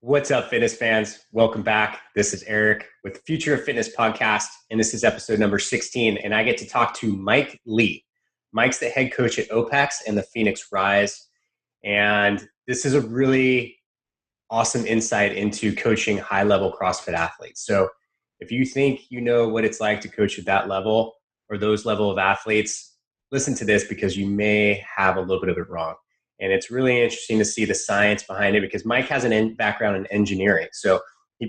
What's up, fitness fans? Welcome back. This is Eric with Future of Fitness Podcast, and this is episode number 16, and I get to talk to Mike Lee. Mike's the head coach at OPEX and the Phoenix Rise, and this is a really awesome insight into coaching high-level CrossFit athletes. So if you think you know what it's like to coach at that level or those level of athletes, listen to this because you may have a little bit of it wrong. And it's really interesting to see the science behind it because Mike has a background in engineering. So he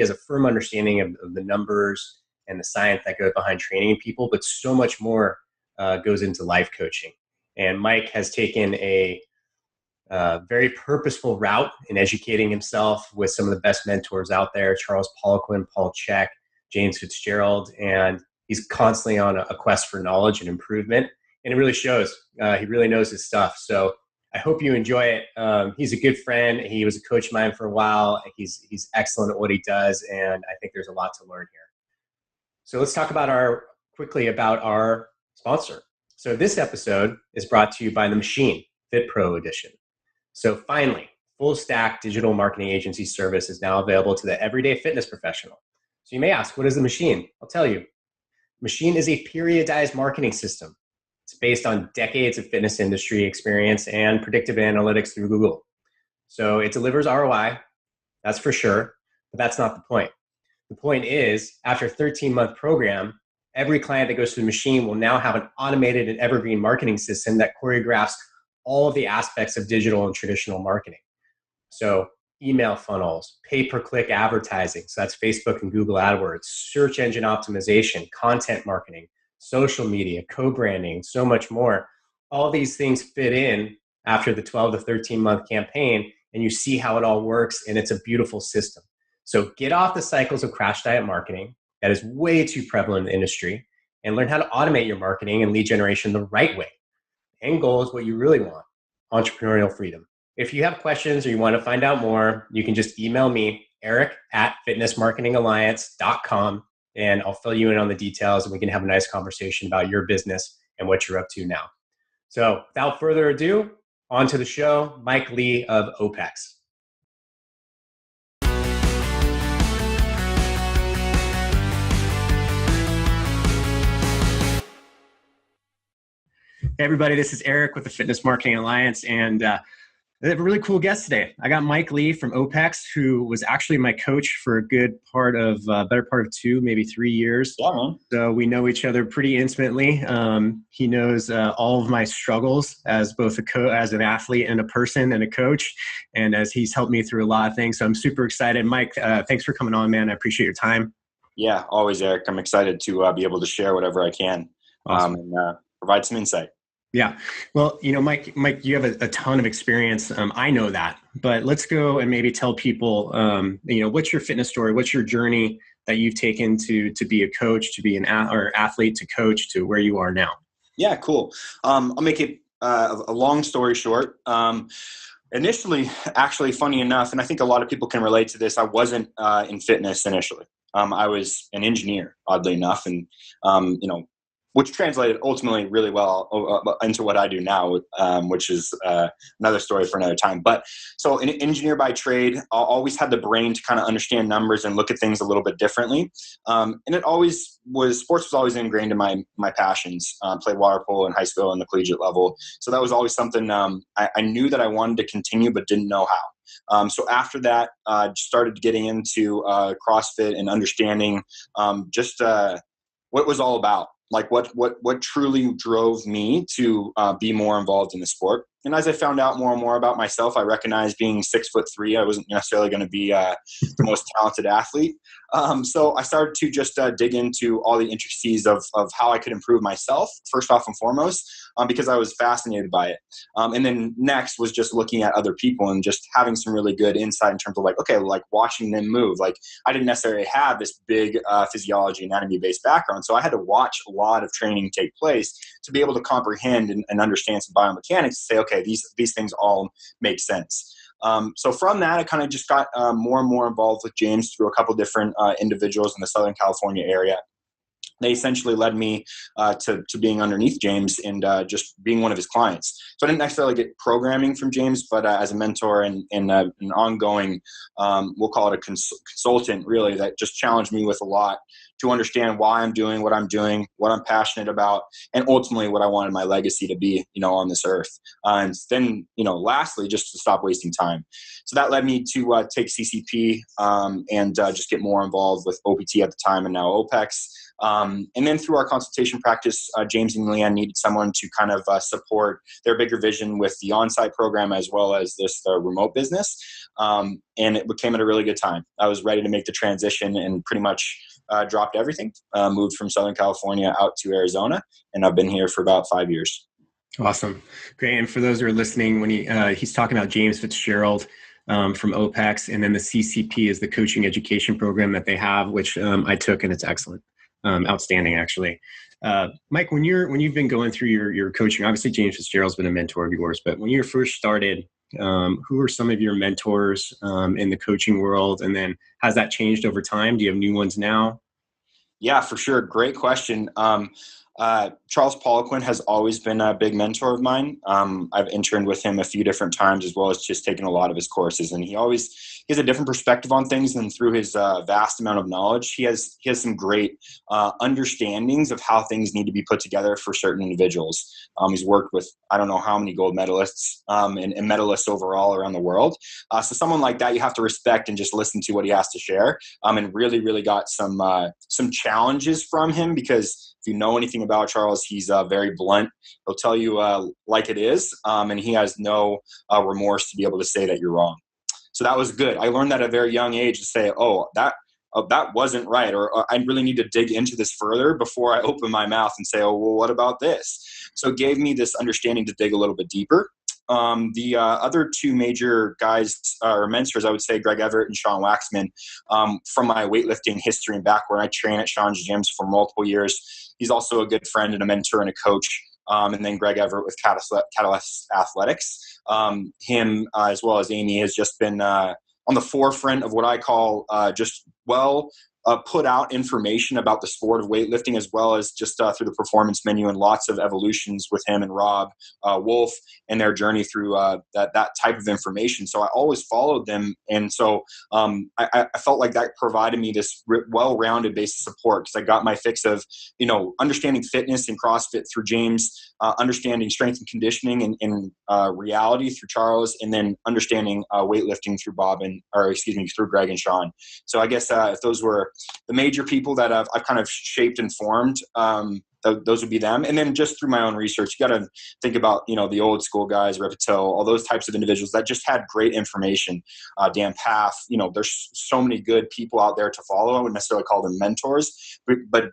has a firm understanding of the numbers and the science that goes behind training people, but so much more goes into life coaching. And Mike has taken a very purposeful route in educating himself with some of the best mentors out there, Charles Poliquin, Paul Chek, James Fitzgerald, and he's constantly on a quest for knowledge and improvement. And it really shows. He really knows his stuff. So I hope you enjoy it. He's a good friend. He was a coach of mine for a while. He's excellent at what he does, and I think there's a lot to learn here. So let's talk quickly about our sponsor. So this episode is brought to you by The Machine, Fit Pro Edition. So finally, full stack digital marketing agency service is now available to the everyday fitness professional. So you may ask, what is The Machine? I'll tell you. Machine is a periodized marketing system. It's based on decades of fitness industry experience and predictive analytics through Google. So it delivers ROI, that's for sure, but that's not the point. The point is, after a 13-month program, every client that goes through the Machine will now have an automated and evergreen marketing system that choreographs all of the aspects of digital and traditional marketing. So email funnels, pay-per-click advertising, so that's Facebook and Google AdWords, search engine optimization, content marketing, social media, co-branding, so much more. All these things fit in after the 12 to 13-month campaign, and you see how it all works, and it's a beautiful system. So get off the cycles of crash diet marketing that is way too prevalent in the industry, and learn how to automate your marketing and lead generation the right way. The end goal is what you really want, entrepreneurial freedom. If you have questions or you want to find out more, you can just email me, eric@fitnessmarketingalliance.com, and I'll fill you in on the details and we can have a nice conversation about your business and what you're up to now. So without further ado, on to the show, Mike Lee of OPEX. Hey everybody, this is Eric with the Fitness Marketing Alliance, and I have a really cool guest today. I got Mike Lee from OPEX, who was actually my coach for a good better part of 2, maybe 3 years. Yeah, man. So we know each other pretty intimately. He knows all of my struggles as both as an athlete and a person and a coach, and as he's helped me through a lot of things. So I'm super excited. Mike, thanks for coming on, man. I appreciate your time. Yeah, always, Eric. I'm excited to be able to share whatever I can and provide some insight. Yeah. Well, Mike, you have a ton of experience. I know that, but let's go and maybe tell people, what's your fitness story? What's your journey that you've taken to be a coach, to be an athlete, to coach, to where you are now? Yeah, cool. I'll make it a long story short. Initially, actually, funny enough, and I think a lot of people can relate to this, I wasn't in fitness initially. I was an engineer, oddly enough, and which translated ultimately really well into what I do now, which is another story for another time. But so an engineer by trade, I always had the brain to kind of understand numbers and look at things a little bit differently. And sports was always ingrained in my passions. Played water polo in high school and the collegiate level. So that was always something I knew that I wanted to continue, but didn't know how. So after that, started getting into CrossFit and understanding what it was all about. Like what truly drove me to be more involved in the sport. And as I found out more and more about myself, I recognized being 6'3", I wasn't necessarily going to be the most talented athlete. So I started to just dig into all the intricacies of how I could improve myself, first off and foremost, because I was fascinated by it. And then next was just looking at other people and just having some really good insight in terms of watching them move. Like I didn't necessarily have this big physiology, anatomy-based background. So I had to watch a lot of training take place to be able to comprehend and understand some biomechanics to say, okay, these things all make sense. So from that, I kind of just got more and more involved with James through a couple different individuals in the Southern California area. they essentially led me to being underneath James and just being one of his clients. So I didn't necessarily get programming from James, but as a mentor and an ongoing, we'll call it a consultant, really, that just challenged me with a lot to understand why I'm doing, what I'm passionate about, and ultimately what I wanted my legacy to be, on this earth. And then, lastly, just to stop wasting time. So that led me to take CCP and just get more involved with OPT at the time and now OPEX. And then through our consultation practice, James and Leanne needed someone to kind of support their bigger vision with the on-site program as well as the remote business. And it came at a really good time. I was ready to make the transition and pretty much dropped everything, moved from Southern California out to Arizona, and I've been here for about 5 years. Awesome. Great. And for those who are listening, when he's talking about James Fitzgerald from OPEX, and then the CCP is the coaching education program that they have, which I took, and it's excellent. Outstanding, actually. Mike, when you've been going through your coaching, obviously James Fitzgerald's been a mentor of yours, but when you first started, who are some of your mentors in the coaching world? And then has that changed over time? Do you have new ones now? Yeah, for sure. Great question. Charles Poliquin has always been a big mentor of mine. I've interned with him a few different times, as well as just taken a lot of his courses. And he has a different perspective on things, and through his vast amount of knowledge, he has some great understandings of how things need to be put together for certain individuals. He's worked with, I don't know how many gold medalists and medalists overall around the world. So someone like that, you have to respect and just listen to what he has to share. And really, really got some challenges from him, because if you know anything about Charles, he's very blunt. He'll tell you like it is, and he has no remorse to be able to say that you're wrong. So that was good. I learned that at a very young age to say, that wasn't right, or I really need to dig into this further before I open my mouth and say, what about this? So it gave me this understanding to dig a little bit deeper. The other two major guys or mentors, I would say Greg Everett and Sean Waxman, from my weightlifting history and background. I train at Sean's gyms for multiple years. He's also a good friend and a mentor and a coach. And then Greg Everett with Catalyst Athletics. Him, as well as Amy, has just been on the forefront of what I call put out information about the sport of weightlifting, as well as just through the performance menu, and lots of evolutions with him and Rob Wolf and their journey through that type of information. So I always followed them. And so I felt like that provided me this well-rounded base of support, because I got my fix of, understanding fitness and CrossFit through James, understanding strength and conditioning and reality through Charles, and then understanding weightlifting through through Greg and Sean. So I guess if those were the major people that I've kind of shaped and formed, those would be them. And then just through my own research, you got to think about, the old school guys, Repito, all those types of individuals that just had great information. Dan Paff, there's so many good people out there to follow. I wouldn't necessarily call them mentors, but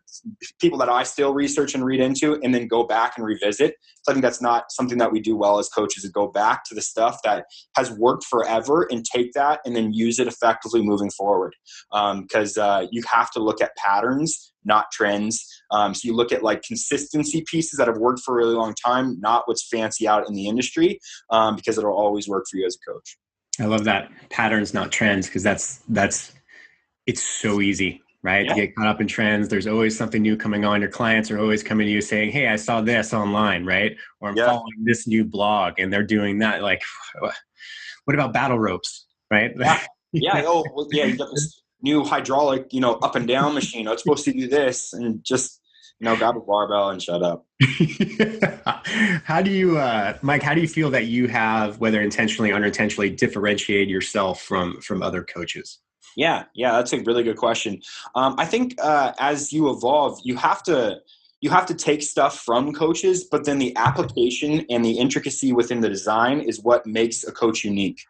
people that I still research and read into and then go back and revisit. So I think that's not something that we do well as coaches, is go back to the stuff that has worked forever and take that and then use it effectively moving forward. Because you have to look at patterns, not trends. So you look at like consistency pieces that have worked for a really long time, not what's fancy out in the industry, because it'll always work for you as a coach. I love that. Patterns, not trends, because it's so easy, right? Yeah. To get caught up in trends. There's always something new coming on. Your clients are always coming to you saying, hey, I saw this online, right? Or I'm following this new blog and they're doing that. Like, what about battle ropes, right? Yeah. Yeah. You got this new hydraulic, up and down machine. It's supposed to do this, and just, grab a barbell and shut up. How do you, Mike, how do you feel that you have, whether intentionally or unintentionally, differentiate yourself from other coaches? Yeah, that's a really good question. I think as you evolve, you have to take stuff from coaches, but then the application and the intricacy within the design is what makes a coach unique.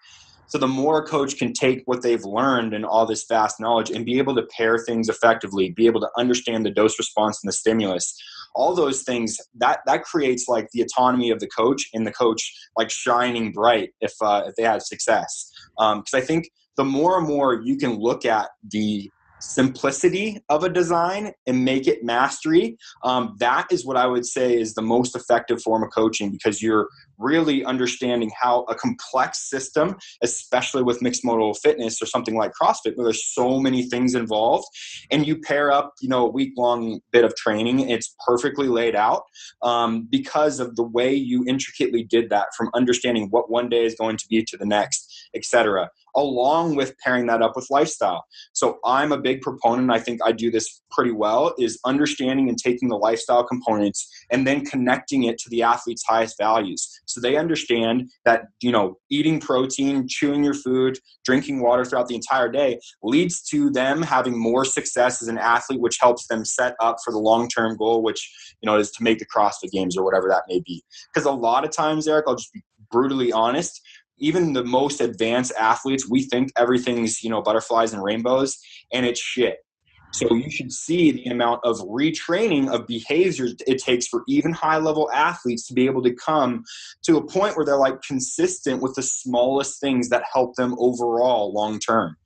So the more a coach can take what they've learned and all this vast knowledge and be able to pair things effectively, be able to understand the dose response and the stimulus, all those things, that creates like the autonomy of the coach, and the coach like shining bright if they have success. Because I think the more and more you can look at the simplicity of a design and make it mastery, that is what I would say is the most effective form of coaching, because you're really understanding how a complex system, especially with mixed modal fitness or something like CrossFit, where there's so many things involved, and you pair up, a week-long bit of training, it's perfectly laid out, because of the way you intricately did that, from understanding what one day is going to be to the next, etc., along with pairing that up with lifestyle. So I'm a big proponent, I think I do this pretty well, is understanding and taking the lifestyle components and then connecting it to the athlete's highest values. So they understand that, eating protein, chewing your food, drinking water throughout the entire day leads to them having more success as an athlete, which helps them set up for the long-term goal, which, is to make the CrossFit Games or whatever that may be. Because a lot of times, Eric, I'll just be brutally honest, even the most advanced athletes, we think everything's, butterflies and rainbows, and it's shit. So you should see the amount of retraining of behaviors it takes for even high-level athletes to be able to come to a point where they're like consistent with the smallest things that help them overall long-term.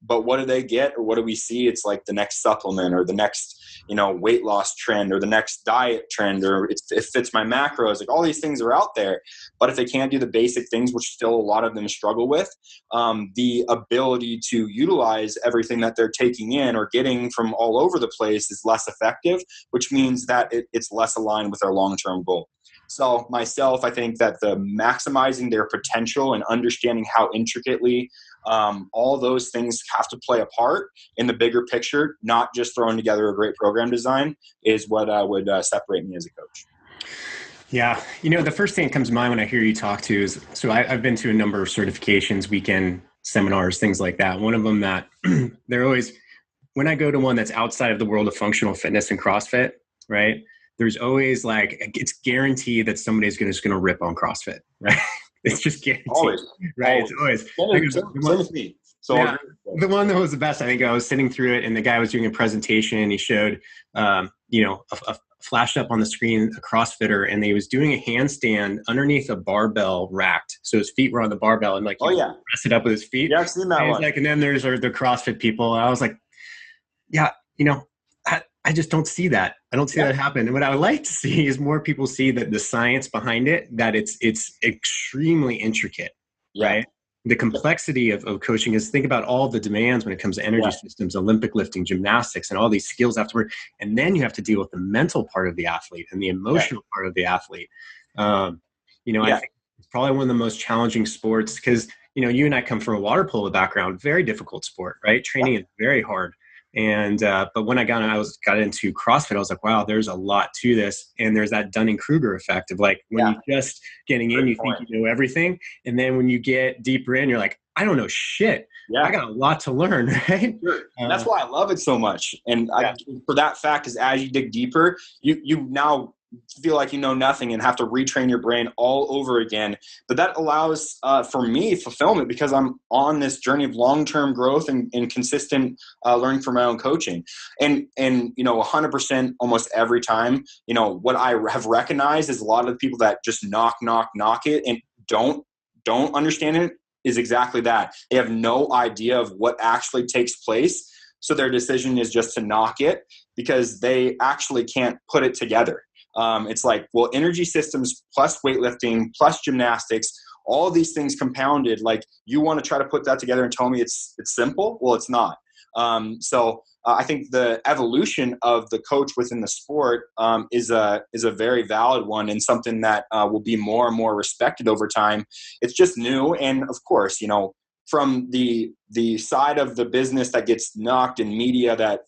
But what do they get, or what do we see? It's like the next supplement or the next, weight loss trend or the next diet trend, or it fits my macros. Like, all these things are out there, but if they can't do the basic things, which still a lot of them struggle with, the ability to utilize everything that they're taking in or getting from all over the place is less effective, which means that it's less aligned with their long-term goal. So myself, I think that the maximizing their potential and understanding how intricately all those things have to play a part in the bigger picture, not just throwing together a great program design, is what would separate me as a coach. Yeah. The first thing that comes to mind when I hear you talk to is, so I've been to a number of certifications, weekend seminars, things like that. One of them that they're always, when I go to one that's outside of the world of functional fitness and CrossFit, right? There's always like, it's guaranteed that somebody's just going to rip on CrossFit, right? It's just guaranteed, always, right? Always. It's always. Same with me. So yeah, the one that was the best, I think, I was sitting through it, and the guy was doing a presentation, and he showed, a flashed up on the screen a CrossFitter, and he was doing a handstand underneath a barbell racked, so his feet were on the barbell, and press it up with his feet. Yeah, I've seen that one. And then there's the CrossFit people. And I was like, yeah, I just don't see that. I don't see that happen. And what I would like to see is more people see that the science behind it, that it's extremely intricate, right? The complexity of coaching is, think about all the demands when it comes to energy systems, Olympic lifting, gymnastics, and all these skills afterward. And then you have to deal with the mental part of the athlete and the emotional part of the athlete. I think it's probably one of the most challenging sports, because, you and I come from a water polo background, very difficult sport, right? Training is very hard. And, but when I got into CrossFit, I was like, wow, there's a lot to this. And there's that Dunning-Kruger effect of like, when you're just getting in, you think you know everything. And then when you get deeper in, you're like, I don't know shit. Yeah. I got a lot to learn, right? Sure. That's why I love it so much. And for that fact is, as you dig deeper, you now feel like you know nothing and have to retrain your brain all over again. But that allows, for me, fulfillment, because I'm on this journey of long-term growth and consistent learning from my own coaching. And 100% almost every time, what I have recognized is a lot of the people that just knock it and don't understand it is exactly that. They have no idea of what actually takes place. So their decision is just to knock it because they actually can't put it together. It's like, well, energy systems plus weightlifting plus gymnastics, all of these things compounded, like, you want to try to put that together and tell me it's simple? Well, it's not. So I think the evolution of the coach within the sport is a very valid one, and something that will be more and more respected over time. It's just new. And of course, from the side of the business that gets knocked in media that,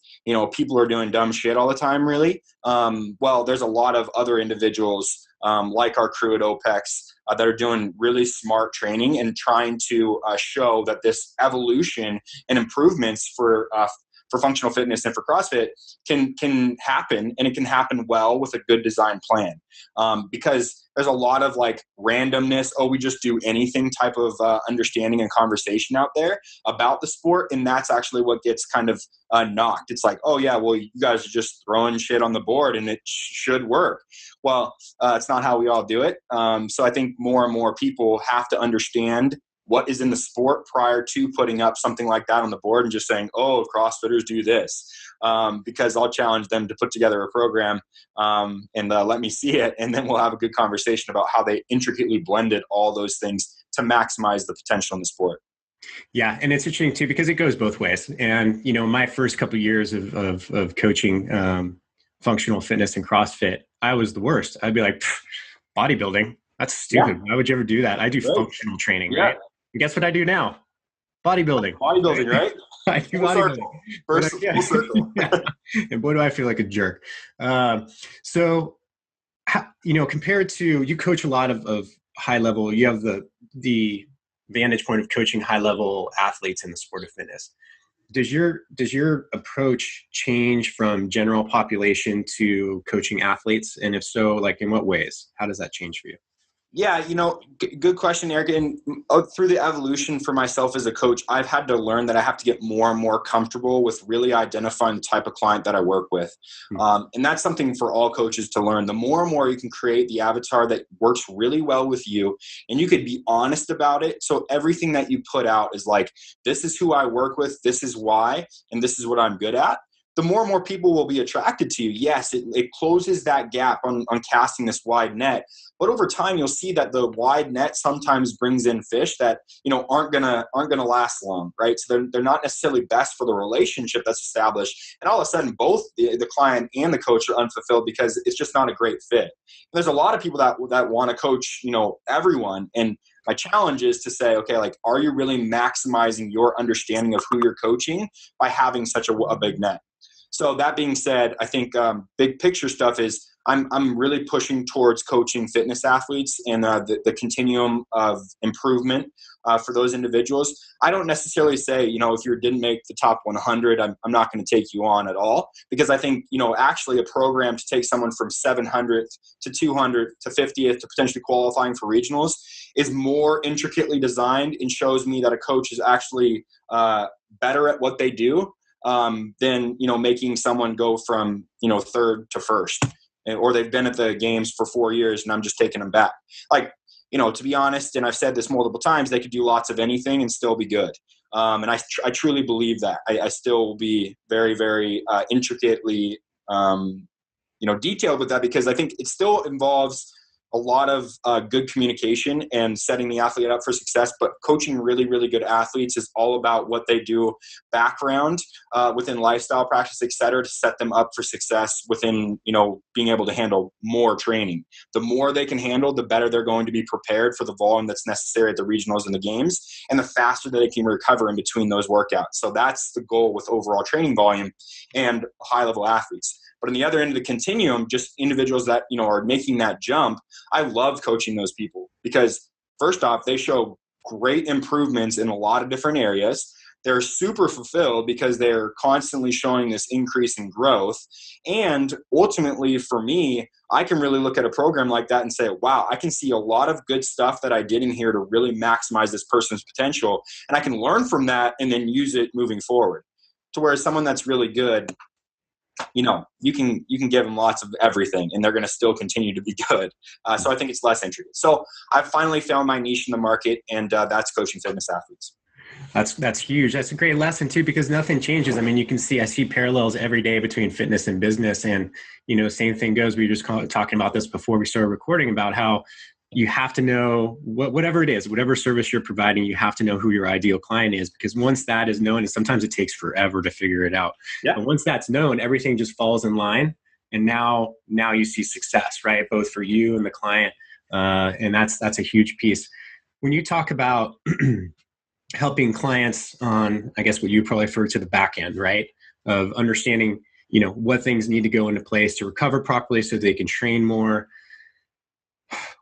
people are doing dumb shit all the time, really. Well, there's a lot of other individuals like our crew at OPEX that are doing really smart training and trying to show that this evolution and improvements for functional fitness and for CrossFit can happen, and it can happen well with a good design plan. Because there's a lot of like randomness, we just do anything type of understanding and conversation out there about the sport. And that's actually what gets kind of knocked. It's like, oh yeah, well, you guys are just throwing shit on the board and it should work. Well, it's not how we all do it. So I think more and more people have to understand what is in the sport prior to putting up something like that on the board and just saying, oh, CrossFitters do this. Because I'll challenge them to put together a program and let me see it. And then we'll have a good conversation about how they intricately blended all those things to maximize the potential in the sport. Yeah. And it's interesting too, because it goes both ways. And, my first couple of years of coaching functional fitness and CrossFit, I was the worst. I'd be like, bodybuilding, that's stupid. Why would you ever do that? I do functional training, right? And guess what I do now? Bodybuilding. Bodybuilding, right? I do bodybuilding. Full circle. Yeah. And boy, do I feel like a jerk. So, compared to, you coach a lot of high level, you have the vantage point of coaching high level athletes in the sport of fitness. Does your approach change from general population to coaching athletes? And if so, like in what ways? How does that change for you? Yeah, good question, Eric. And through the evolution for myself as a coach, I've had to learn that I have to get more and more comfortable with really identifying the type of client that I work with. And that's something for all coaches to learn. The more and more you can create the avatar that works really well with you, and you could be honest about it. So everything that you put out is like, this is who I work with, this is why, and this is what I'm good at. The more and more people will be attracted to you. Yes, it closes that gap on casting this wide net. But over time, you'll see that the wide net sometimes brings in fish that aren't gonna last long, right? So they're not necessarily best for the relationship that's established. And all of a sudden, both the client and the coach are unfulfilled because it's just not a great fit. And there's a lot of people that want to coach, everyone. And my challenge is to say, okay, like, are you really maximizing your understanding of who you're coaching by having such a big net? So that being said, I think big picture stuff is I'm really pushing towards coaching fitness athletes and the continuum of improvement for those individuals. I don't necessarily say, if you didn't make the top 100, I'm not going to take you on at all, because I think, actually a program to take someone from 700th to 200th to 50th to potentially qualifying for regionals is more intricately designed and shows me that a coach is actually better at what they do than making someone go from third to first, or they've been at the games for 4 years and I'm just taking them back. Like, to be honest, and I've said this multiple times, they could do lots of anything and still be good. And I truly believe that. I still will be very, very intricately detailed with that, because I think it still involves a lot of good communication and setting the athlete up for success. But coaching really, really good athletes is all about what they do background within lifestyle practice, et cetera, to set them up for success within, being able to handle more training. The more they can handle, the better they're going to be prepared for the volume that's necessary at the regionals and the games, and the faster that they can recover in between those workouts. So that's the goal with overall training volume and high level athletes. But on the other end of the continuum, just individuals that, are making that jump, I love coaching those people because, first off, they show great improvements in a lot of different areas. They're super fulfilled because they're constantly showing this increase in growth. And ultimately, for me, I can really look at a program like that and say, wow, I can see a lot of good stuff that I did in here to really maximize this person's potential. And I can learn from that and then use it moving forward. To where someone that's really good, you can give them lots of everything and they're going to still continue to be good. So I think it's less intricate. So I've finally found my niche in the market, and that's coaching fitness athletes. That's huge. That's a great lesson too, because nothing changes. I mean, I see parallels every day between fitness and business, and, same thing goes. We were just talking about this before we started recording about how you have to know whatever it is, whatever service you're providing, you have to know who your ideal client is, because once that is known, and sometimes it takes forever to figure it out. Yeah. But once that's known, everything just falls in line. And now you see success, right? Both for you and the client. And that's a huge piece. When you talk about helping clients on, I guess what you probably refer to the back end, right? Of understanding, what things need to go into place to recover properly so they can train more.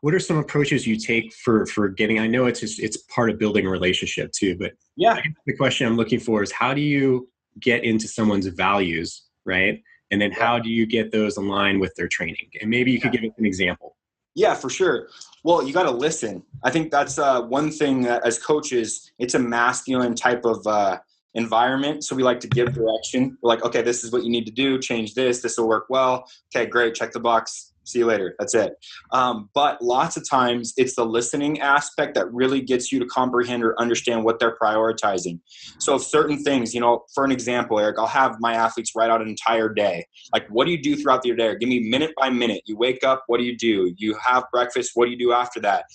What are some approaches you take for getting, I know it's part of building a relationship too, but yeah, the question I'm looking for is, how do you get into someone's values, right? And then how do you get those aligned with their training? And maybe you could give us an example. Yeah, for sure. Well, you got to listen. I think that's one thing that as coaches, it's a masculine type of environment. So we like to give direction. We're like, okay, this is what you need to do. Change this. This will work well. Okay, great. Check the box. See you later. That's it. But lots of times it's the listening aspect that really gets you to comprehend or understand what they're prioritizing. So if certain things, for an example, Eric, I'll have my athletes write out an entire day. Like, what do you do throughout your day? Give me minute by minute. You wake up, what do you do? You have breakfast, what do you do after that?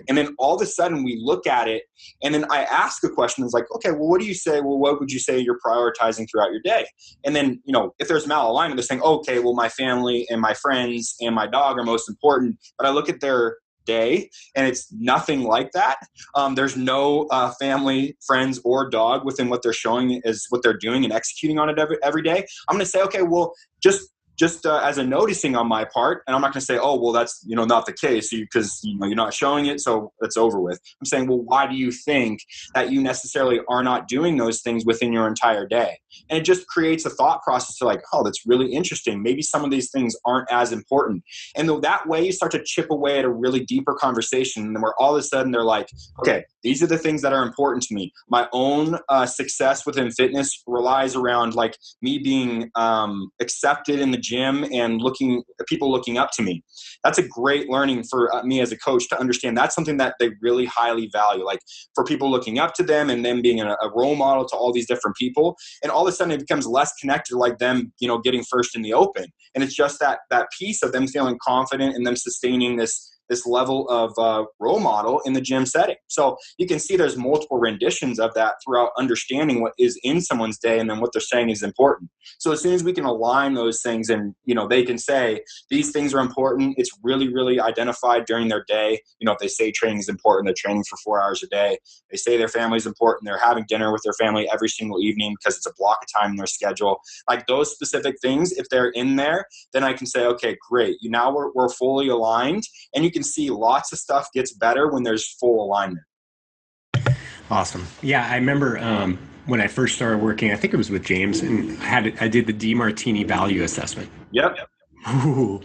And then all of a sudden we look at it, and then I ask a question. It's like, okay, well, what do you say? Well, what would you say you're prioritizing throughout your day? And then, if there's malalignment, they're saying, okay, well, my family and my friends and my dog are most important. But I look at their day and it's nothing like that. There's no family, friends, or dog within what they're showing is what they're doing and executing on it every day. I'm going to say, okay, well, just as a noticing on my part, and I'm not going to say, oh, well, that's, not the case because, you're not showing it, so it's over with. I'm saying, well, why do you think that you necessarily are not doing those things within your entire day? And it just creates a thought process to like, oh, that's really interesting. Maybe some of these things aren't as important. And that way you start to chip away at a really deeper conversation, and where all of a sudden they're like, okay, these are the things that are important to me. My own success within fitness relies around like me being accepted in the gym and people looking up to me. That's a great learning for me as a coach to understand. That's something that they really highly value, like for people looking up to them and them being a role model to all these different people. And all of a sudden it becomes less connected, like them, getting first in the open. And it's just that piece of them feeling confident and them sustaining this level of role model in the gym setting. So you can see there's multiple renditions of that throughout understanding what is in someone's day and then what they're saying is important. So as soon as we can align those things and, they can say these things are important, it's really, really identified during their day. If they say training is important, they're training for 4 hours a day. They say their family is important, they're having dinner with their family every single evening because it's a block of time in their schedule. Like those specific things, if they're in there, then I can say, okay, great. Now we're fully aligned, and you can see lots of stuff gets better when there's full alignment. Awesome. Yeah, I remember when I first started working, I think it was with James, and I did the DeMartini value assessment. Yep. Ooh,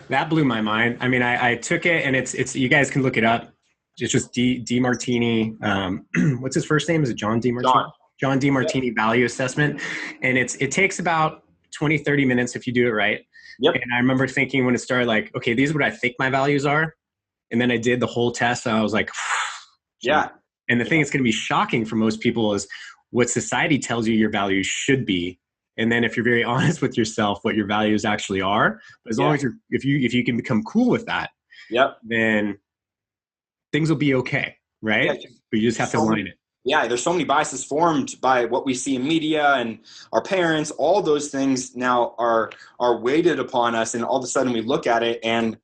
that blew my mind. I mean, I took it, and it's you guys can look it up. It's just DeMartini. What's his first name? Is it John DeMartini? John DeMartini value assessment, and it takes about 20, 30 minutes if you do it right. Yep. And I remember thinking when it started, like, okay, these are what I think my values are. And then I did the whole test, and I was like, yeah. And the thing that's going to be shocking for most people is what society tells you your values should be. And then if you're very honest with yourself, what your values actually are. But as long as if you can become cool with that, then things will be okay, right? Yeah. But you just have to align it. Yeah, there's so many biases formed by what we see in media and our parents. All those things now are weighted upon us, and all of a sudden we look at it, and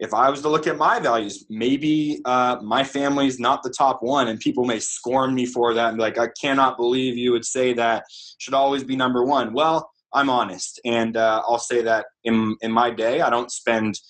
if I was to look at my values, maybe my family's not the top one, and people may scorn me for that and be like, I cannot believe you would say that should always be number one. Well, I'm honest, and I'll say that in my day, I don't spend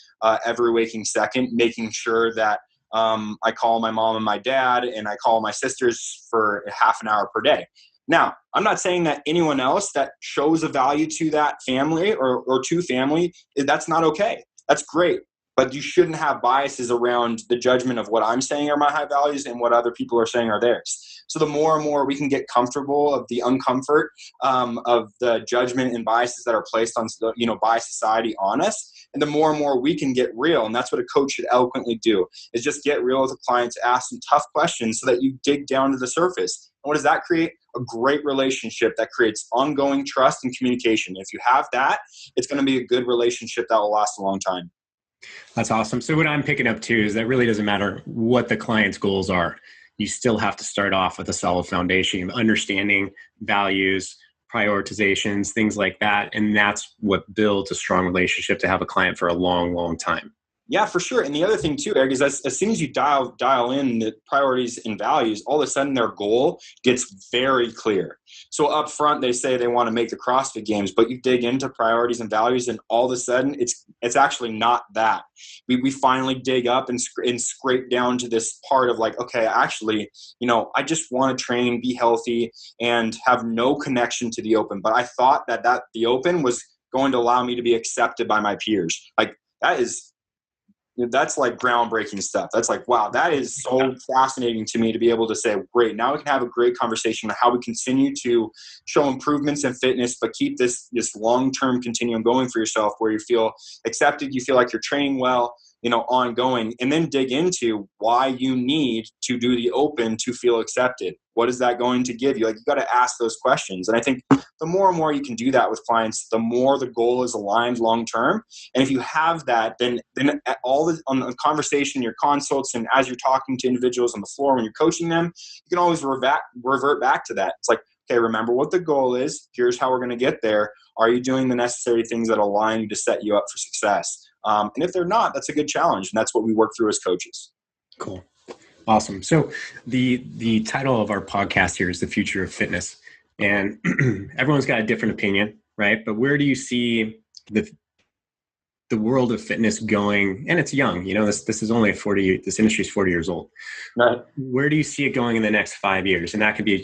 every waking second making sure that I call my mom and my dad, and I call my sisters for half an hour per day. Now, I'm not saying that anyone else that shows a value to that family or to family, that's not okay. That's great. But you shouldn't have biases around the judgment of what I'm saying are my high values and what other people are saying are theirs. So the more and more we can get comfortable of the uncomfort of the judgment and biases that are placed on, by society on us, and the more and more we can get real. And that's what a coach should eloquently do, is just get real with a client to ask some tough questions so that you dig down to the surface. And what does that create? A great relationship that creates ongoing trust and communication. If you have that, it's going to be a good relationship that will last a long time. That's awesome. So what I'm picking up too is that really doesn't matter what the client's goals are. You still have to start off with a solid foundation of understanding values, prioritizations, things like that. And that's what builds a strong relationship to have a client for a long, long time. Yeah, for sure. And the other thing too, Eric, is as soon as you dial in the priorities and values, all of a sudden their goal gets very clear. So up front, they say they want to make the CrossFit Games, but you dig into priorities and values, and all of a sudden it's actually not that. We finally dig up and scrape down to this part of like, okay, actually, I just want to train, be healthy, and have no connection to the open. But I thought that the open was going to allow me to be accepted by my peers. Like that is that's like groundbreaking stuff. That's like, wow, that is so fascinating to me to be able to say, great, now we can have a great conversation on how we continue to show improvements in fitness, but keep this long-term continuum going for yourself where you feel accepted, you feel like you're training well, ongoing, and then dig into why you need to do the open to feel accepted. What is that going to give you? Like, you got to ask those questions. And I think the more and more you can do that with clients, the more the goal is aligned long-term. And if you have that, then on the conversation, your consults, and as you're talking to individuals on the floor, when you're coaching them, you can always revert back to that. It's like, okay, remember what the goal is. Here's how we're going to get there. Are you doing the necessary things that align you to set you up for success? And if they're not, that's a good challenge. And that's what we work through as coaches. Cool. Awesome. So the title of our podcast here is The Future of Fitness. And everyone's got a different opinion, right? But where do you see the world of fitness going? And it's young, this is only this industry is 40 years old. Right. Where do you see it going in the next 5 years? And that could be,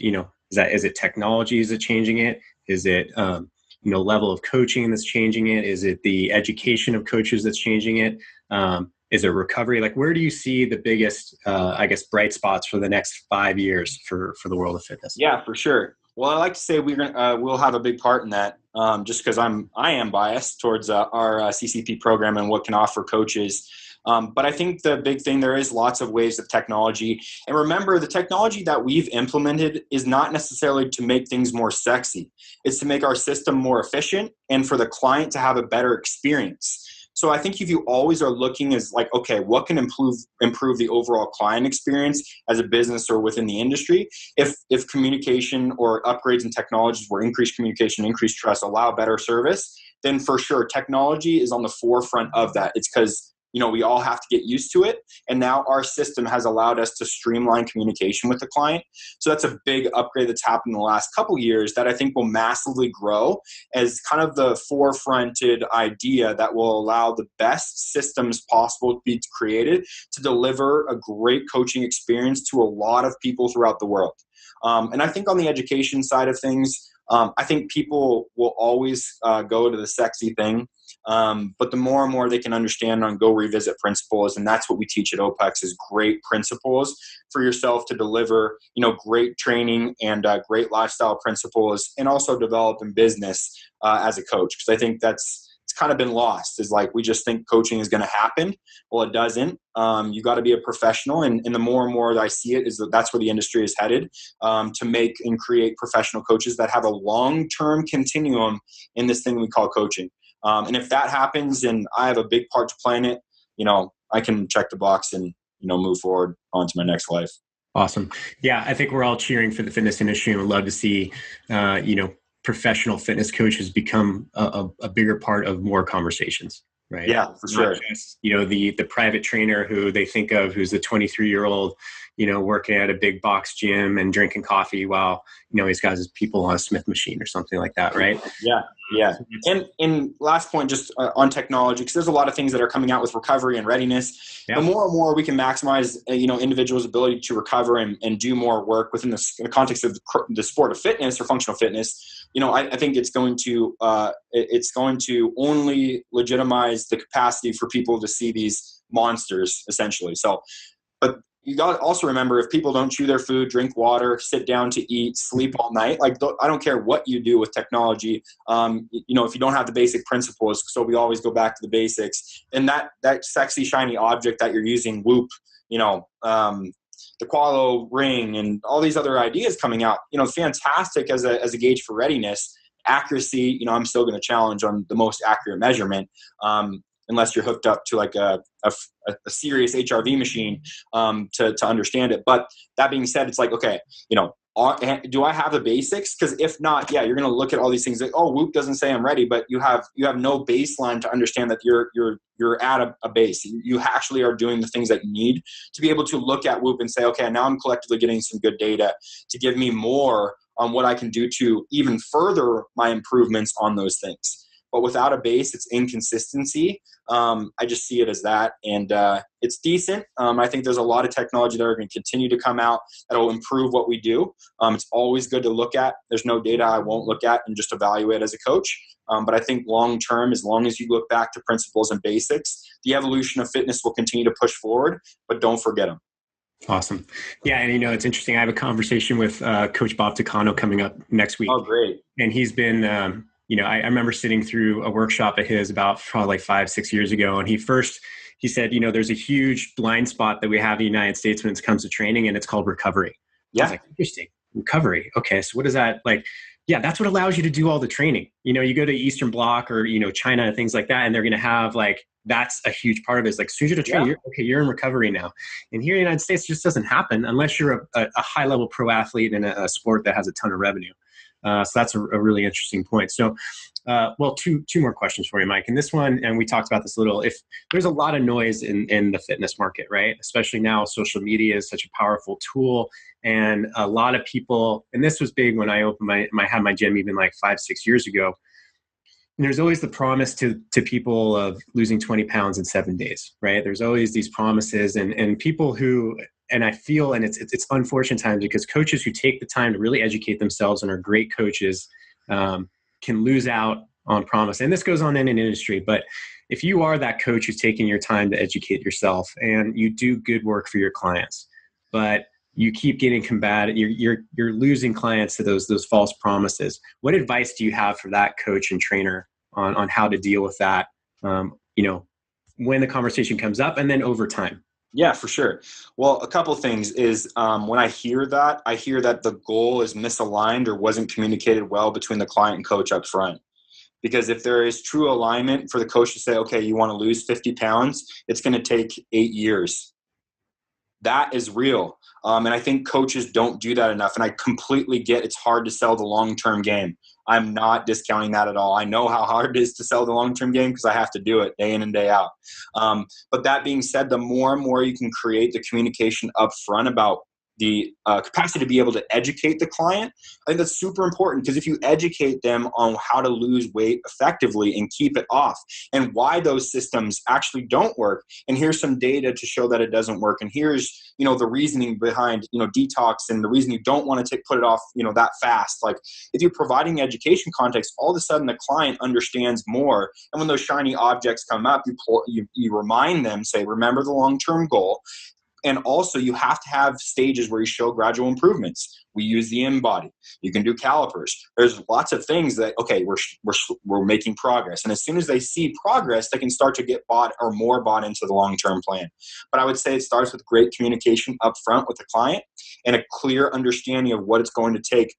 is it technology? Is it changing it? Is it, level of coaching that's changing it? Is it the education of coaches that's changing it? Is it recovery? Like, where do you see the biggest, bright spots for the next 5 years for the world of fitness? Yeah, for sure. Well, I like to say we'll have a big part in that, just because I am biased towards our CCP program and what can offer coaches. But I think the big thing, there is lots of ways of technology. And remember, the technology that we've implemented is not necessarily to make things more sexy. It's to make our system more efficient and for the client to have a better experience. So I think if you always are looking as like, okay, what can improve the overall client experience as a business or within the industry? If communication or upgrades in technologies where increased communication, increased trust allow better service, then for sure technology is on the forefront of that. It's because we all have to get used to it. And now our system has allowed us to streamline communication with the client. So that's a big upgrade that's happened in the last couple of years that I think will massively grow as kind of the forefronted idea that will allow the best systems possible to be created to deliver a great coaching experience to a lot of people throughout the world. And I think on the education side of things, I think people will always go to the sexy thing. But the more and more they can understand on go revisit principles, and that's what we teach at OPEX is great principles for yourself to deliver, great training and great lifestyle principles, and also develop in business as a coach. Because I think it's kind of been lost is like, we just think coaching is going to happen. Well, it doesn't. You got to be a professional. And the more and more that I see it is that's where the industry is headed, to make and create professional coaches that have a long-term continuum in this thing we call coaching. And if that happens and I have a big part to play in it, I can check the box and, move forward onto my next life. Awesome. Yeah. I think we're all cheering for the fitness industry and would love to see, professional fitness coaches become a bigger part of more conversations, right? Yeah, for sure. Not just, the private trainer who they think of who's a 23-year-old, working at a big box gym and drinking coffee while, he's got his people on a Smith machine or something like that, right? Yeah. Yeah. And last point, just on technology, because there's a lot of things that are coming out with recovery and readiness. Yeah. The more and more we can maximize, individuals' ability to recover and do more work within the context of the sport of fitness or functional fitness, I think it's going to only legitimize the capacity for people to see these monsters, essentially. So, but you got to also remember, if people don't chew their food, drink water, sit down to eat, sleep all night, like I don't care what you do with technology, if you don't have the basic principles, so we always go back to the basics. And that sexy, shiny object that you're using, Whoop, the Qualo ring and all these other ideas coming out, fantastic as a gauge for readiness. Accuracy, I'm still going to challenge on the most accurate measurement. Unless you're hooked up to like a serious HRV machine to understand it. But that being said, it's like, okay, do I have the basics? Because if not, yeah, you're going to look at all these things like, oh, Whoop doesn't say I'm ready, but you have no baseline to understand that you're at a base. You actually are doing the things that you need to be able to look at Whoop and say, okay, now I'm collectively getting some good data to give me more on what I can do to even further my improvements on those things. but without a base, it's inconsistency. I just see it as that. And it's decent. I think there's a lot of technology that are going to continue to come out that will improve what we do. It's always good to look at. There's no data I won't look at and just evaluate as a coach. But I think long term, as long as you look back to principles and basics, the evolution of fitness will continue to push forward, but don't forget them. Awesome. Yeah. And it's interesting. I have a conversation with Coach Bob Tucano coming up next week. Oh, great. And he's been, I remember sitting through a workshop of his about probably 5-6 years ago. And he said, there's a huge blind spot that we have in the United States when it comes to training, and it's called recovery. Yeah. I was like, interesting. Recovery. Okay. So what is that like? Yeah, that's what allows you to do all the training. You go to Eastern Bloc or, China and things like that, and they're going to have that's a huge part of it. It's like, as soon as you're training, you're in recovery now. And here in the United States, it just doesn't happen unless you're a high level pro athlete in a sport that has a ton of revenue. So that's a really interesting point. So, two more questions for you, Mike. And this one, and we talked about this a little, if there's a lot of noise in the fitness market, right? Especially now, social media is such a powerful tool. And a lot of people, and this was big when I opened had my gym even 5-6 years ago. And there's always the promise to people of losing 20 pounds in 7 days, right? There's always these promises and people who, and I feel, and it's unfortunate times because coaches who take the time to really educate themselves and are great coaches can lose out on promise. And this goes on in an industry, but if you are that coach who's taking your time to educate yourself and you do good work for your clients, but you keep getting combated, you're losing clients to those false promises. What advice do you have for that coach and trainer on how to deal with that, when the conversation comes up and then over time? Yeah, for sure. Well, a couple of things is when I hear that the goal is misaligned or wasn't communicated well between the client and coach up front. Because if there is true alignment for the coach to say, okay, you want to lose 50 pounds, it's going to take 8 years. That is real. And I think coaches don't do that enough. And I completely get it's hard to sell the long-term game. I'm not discounting that at all. I know how hard it is to sell the long-term game because I have to do it day in and day out. But that being said, the more and more you can create the communication up front about the capacity to be able to educate the client, I think that's super important because if you educate them on how to lose weight effectively and keep it off and why those systems actually don't work, and here's some data to show that it doesn't work, and here's the reasoning behind detox and the reason you don't want to put it off that fast. Like if you're providing education context, all of a sudden the client understands more, and when those shiny objects come up, you remind them, say, remember the long-term goal. And also you have to have stages where you show gradual improvements. We use the InBody. You can do calipers. There's lots of things that, okay, we're making progress. And as soon as they see progress, they can start to get bought into the long-term plan. But I would say it starts with great communication up front with the client and a clear understanding of what it's going to take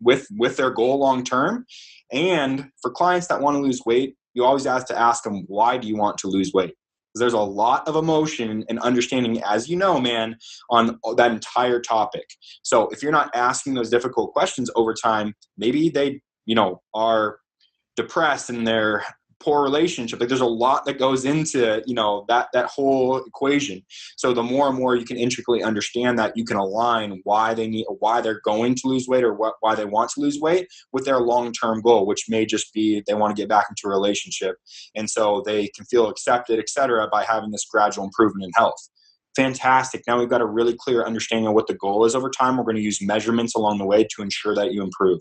with their goal long-term. And for clients that want to lose weight, you always have to ask them, why do you want to lose weight? There's a lot of emotion and understanding, as you know, man, on that entire topic. So if you're not asking those difficult questions over time, maybe they, are depressed in their poor relationship. Like there's a lot that goes into, that whole equation. So the more and more you can intricately understand that, you can align why they're going to lose weight or why they want to lose weight with their long-term goal, which may just be they want to get back into a relationship. And so they can feel accepted, et cetera, by having this gradual improvement in health. Fantastic. Now we've got a really clear understanding of what the goal is over time. We're going to use measurements along the way to ensure that you improve.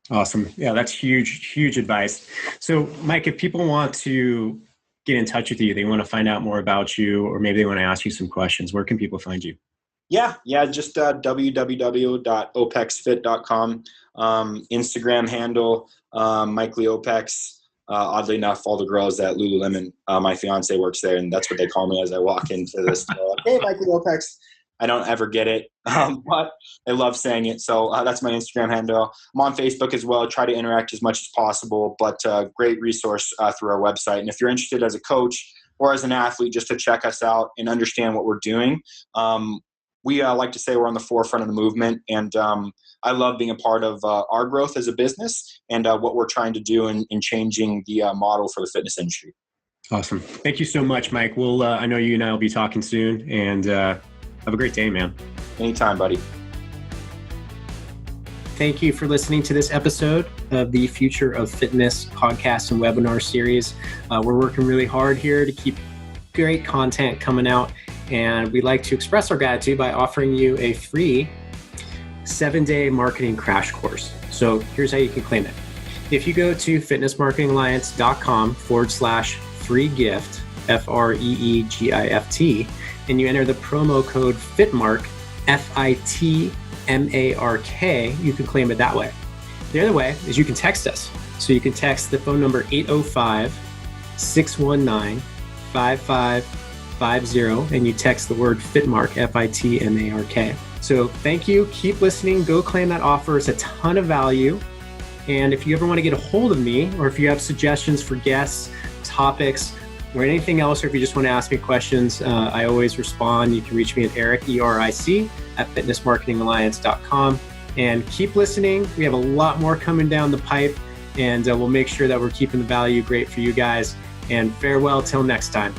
Awesome. Yeah, that's huge advice. So, Mike, if people want to get in touch with you, they want to find out more about you, or maybe they want to ask you some questions, where can people find you? Yeah, just www.opexfit.com. Instagram handle, Mike Lee OPEX. Oddly enough, all the girls at Lululemon, my fiance works there, and that's what they call me as I walk into this. Hey, Mike Lee OPEX. I don't ever get it, but I love saying it. So that's my Instagram handle. I'm on Facebook as well. I try to interact as much as possible, but great resource through our website. And if you're interested as a coach or as an athlete, just to check us out and understand what we're doing, we like to say we're on the forefront of the movement. And I love being a part of our growth as a business and what we're trying to do in changing the model for the fitness industry. Awesome. Thank you so much, Mike. I know you and I will be talking soon, and have a great day, man. Anytime, buddy. thank you for listening to this episode of the Future of Fitness podcast and webinar series. We're working really hard here to keep great content coming out, and we'd like to express our gratitude by offering you a free 7-day marketing crash course. So here's how you can claim it. If you go to fitnessmarketingalliance.com/free gift, FREEGIFT, and you enter the promo code FITMARK, FITMARK, you can claim it that way. The other way is you can text us. So you can text the phone number 805-619-5550, and you text the word FITMARK, FITMARK. So thank you. Keep listening. Go claim that offer. It's a ton of value. And if you ever want to get a hold of me, or if you have suggestions for guests, topics, or anything else, or if you just want to ask me questions, I always respond. You can reach me at Eric, ERIC, at fitnessmarketingalliance.com. And keep listening. We have a lot more coming down the pipe, and we'll make sure that we're keeping the value great for you guys. And farewell till next time.